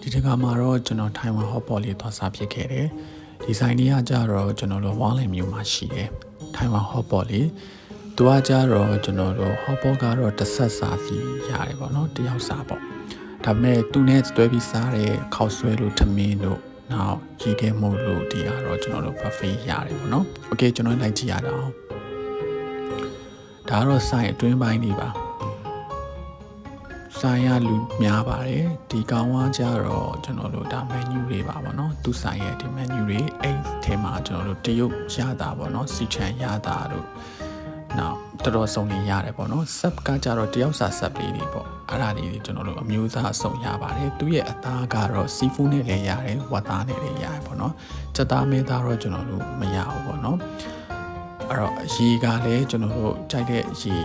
ဒီတခါမှာတော့ကျွန်တော်ထိုင်ဝမ် hot pot လေးသွားစားဖြစ်ခဲ့တယ်ဒီဆိုင်လေးကကြတော့ကျွန်တော်တို့ဝါလင်မျိုးမှာရှိတယ်ထိုင်ဝမ် hot pot လေးသူကကြတော့ကျွန်တော်တို့ hot pot ကတော့တစ်ဆက်စားစီရတယ်ပေါ့နော်တယောက်စားပေါ့ဒါပေမဲ့သူနဲ့တွဲပြီးစားတဲ့ခောက်ဆွဲလို့ထမင်းတို့နောက်ရေခဲမုတ်လို့ဒီကတော့ကျွန်တော်တို့ buffet ရတယ်ပေါ့နော်โอเคကျွန်တော်လိုက်ကြည့်ရအောင်ဒါကတော့ဆိုင်အတွင်းပိုင်းလေးပါဆိုင်ရလူများပါတယ်ဒီကောင်ကကြတော့ကျွန်တော်တို့ဒါ menu တွေပါဗောနော်သူဆိုင်ရဲ့ဒီ menu တွေအဲ့ထဲမှာကျွန်တော်တို့တရုတ်ရတာဗောနော်စီချန်ရတာတို့နောက်တော်တော်စုံနေရတယ်ဗောနော် sub ကကြတော့တယောက်စာ sub လေးတွေပေါ့အဲ့ဒါလေးတွေကျွန်တော်တို့အမျိုးသားအစုံရပါတယ်သူရဲ့အသားကတော့ seafood နဲ့လည်းရတယ်ဝတ်သားနဲ့လည်းရတယ်ဗောနော်စက်သားမဲသားတော့ကျွန်တော်တို့မရဘူးဗောနော်အဲ့တော့ရေကလည်းကျွန်တော်တို့ကြိုက်တဲ့ရေ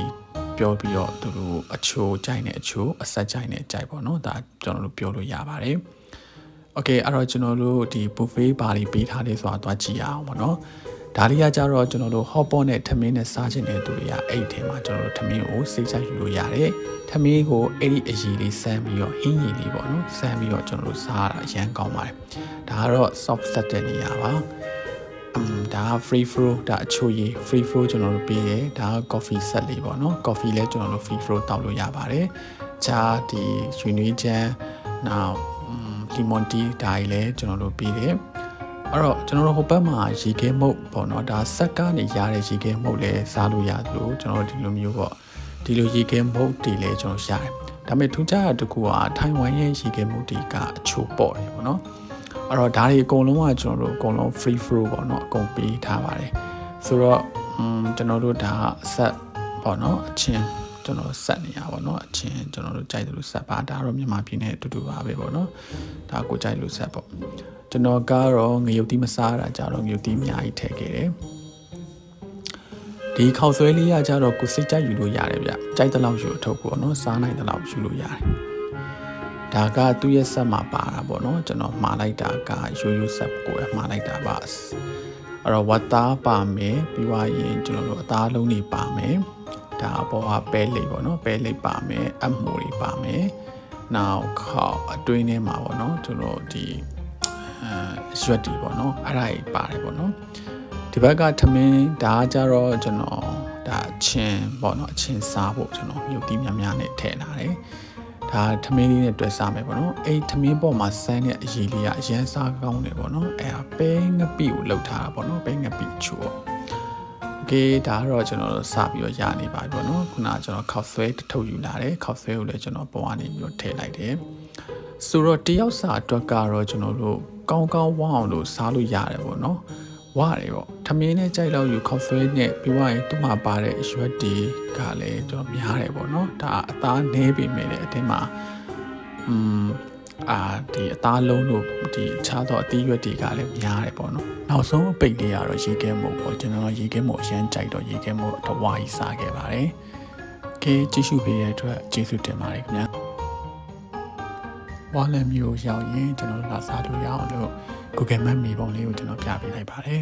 ပြောပြီးတော့သူတို့အချိုကြိုက်နေအချိုအဆက်ကြိုက်နေကြိုက်ပေါ့နော်ဒါကျွန်တော်တို့ပြောလို့ရပါတယ်โอเคအဲ့တော့ကျွန်တော်တို့ဒီ buffet ဘာတွေပေးထားလဲဆိုတာသွားကြည့်အောင်ပေါ့နော်ဒါလေးကကြတော့ကျွန်တော်တို့ hot pot နဲ့ထမင်းနဲ့စားချင်တဲ့သူတွေကအဲ့ဒီထဲမှာကျွန်တော်တို့ထမင်းကိုစိတ်ချယူလို့ရတယ်ထမင်းကိုအဲ့ဒီအရည်လေးဆန်းပြီးတော့ဟင်းရည်လေးပေါ့နော်ဆန်းပြီးတော့ကျွန်တော်တို့စားတာအရန်ကောင်းပါတယ်ဒါကတော့ soft set တဲ့နေရာပါဒါ free flow ဒါအချိုရည် free flow ကျွန်တော်တို့ပေးတယ်ဒါ coffee set လေးပေါ့နော် coffee လဲကျွန်တော်တို့ free flow တောက်လို့ရပါတယ်ဂျာဒီရွှေနွေးချမ်းနောက်lemon tea ဒါကြီးလဲကျွန်တော်တို့ပေးတယ်အဲ့တော့ကျွန်တော်တို့ဟိုဘက်မှာရေခဲမုတ်ပေါ့နော်ဒါဆက်ကနေရတဲ့ရေခဲမုတ်လဲစားလို့ရတယ်လို့ကျွန်တော်တို့ဒီလိုမျိုးပေါ့ဒီလိုရေခဲမုတ်တွေလဲကျွန်တော်ရတယ်ဒါပေမဲ့ထူးခြားတဲ့တကူကထိုင်ဝမ်ရဲ့ရေခဲမုတ်တွေကအချိုပေါ့တယ်ပေါ့နော်အဲ့တော့ဒါတွေအကုန်လုံးကကျွန်တော်တို့အကုန်လုံး free flow ပေါ့နော်အကုန်ပေးထားပါတယ်ဆိုတော့ကျွန်တော်တို့ဒါဆက်ပေါ့နော်အချင်းကျွန်တော်ဆက်နေရပါတော့အချင်းကျွန်တော်တို့ကြိုက်တယ်လို့ဆက်ပါဒါတော့မြန်မာပြည်နဲ့အတူတူပါပဲပေါ့နော်ဒါကိုကြိုက်လို့ဆက်ပေါ့ကျွန်တော်ကတော့ငရုတ်သီးမစားတာကြတော့ငရုတ်သီးအများကြီးထည့်ခဲ့တယ်ဒီခောက်ဆွဲလေးကကြတော့ကိုစိတ်ကြိုက်ယူလို့ရတယ်ဗျကြိုက်တဲ့လောက်ယူအထုတ်ပေါ့နော်စားနိုင်တဲ့လောက်ယူလို့ရတယ်ဒါကသူ့ရဲ့ဆက်မှာပါတာပေါ့နော်ကျွန်တော်မှားလိုက်တာကရိုးရိုးဆက်ကိုမှားလိုက်တာပါအဲ့တော့ဝတ်သားပါမယ်ပြီးွားရင်ကျွန်တော်တို့အသားလုံးတွေပါမယ်ဒါအပေါ်ကပဲလိပ်ပေါ့နော်ပဲလိပ်ပါမယ်အမှုတွေပါမယ်နောက်ခေါက်အတွင်းထဲမှာပေါ့နော်ကျွန်တော်ဒီရွက်တီပေါ့နော်အဲ့ဒါကြီးပါတယ်ပေါ့နော်ဒီဘက်ကထမင်းဒါကကြတော့ကျွန်တော်ဒါအချင်းပေါ့နော်အချင်းစားဖို့ကျွန်တော်မြုပ်တီးများများနဲ့ထည့်လာတယ်ဒါထမင်းလေးနဲ့တွဲစားမယ်ပေါ့နော်အဲ့ထမင်းပေါ်မှာဆန်းတဲ့အရည်လေးကအရန်စားကောင်းတယ်ပေါ့နော်အဲ့ဒါပဲငပိကိုလှုပ်ထားတာပေါ့နော်ပဲငပိချို့ပေါ့โอเคဒါကတော့ကျွန်တော်စပြီးတော့ရနေပါပြီပေါ့နော်ခုနကကျွန်တော်ခောက်ဆွဲထုတ်ယူလာတယ်ခောက်ဆွဲကိုလည်းကျွန်တော်ပေါ်ကနေပြီးတော့ထည့်လိုက်တယ်ဆိုတော့တယောက်စာအတွက်ကတော့ကျွန်တော်တို့ကောင်းကောင်းဝအောင်လို့စားလို့ရတယ်ပေါ့နော်ဝရတယ်ပေါ့ထမင်းနဲ့ကြိုက်တော့ယူခောက်ဆွဲနဲ့ပြီးွားရင်သူ့မှာပါတဲ့ရွက်တွေကလည်းကျွန်တော်များတယ်ပေါ့နော်ဒါအသားနည်းပေမဲ့လည်းအတင်းမှာဒီအသားလုံးတို့ဒီအခြားသောအသီးရွက်တွေကလည်းများတယ်ပေါ့နော်နောက်ဆုံးအပိတ်လေးကတော့ရေခဲမို့ပေါ့ကျွန်တော်ရေခဲမို့အရန်ကြိုက်တော့ရေခဲမို့တဝါကြီးစားခဲ့ပါတယ်ကဲကြည့်ရှုပေးတဲ့အတွက်ကျေးဇူးတင်ပါတယ်ခင်ဗျာဝါလမျိုးရောက်ရင်ကျွန်တော်လာစားလို့ရအောင်လို့ Google Map မြေပုံလေးကိုကျွန်တော်ပြပေးလိုက်ပါတယ်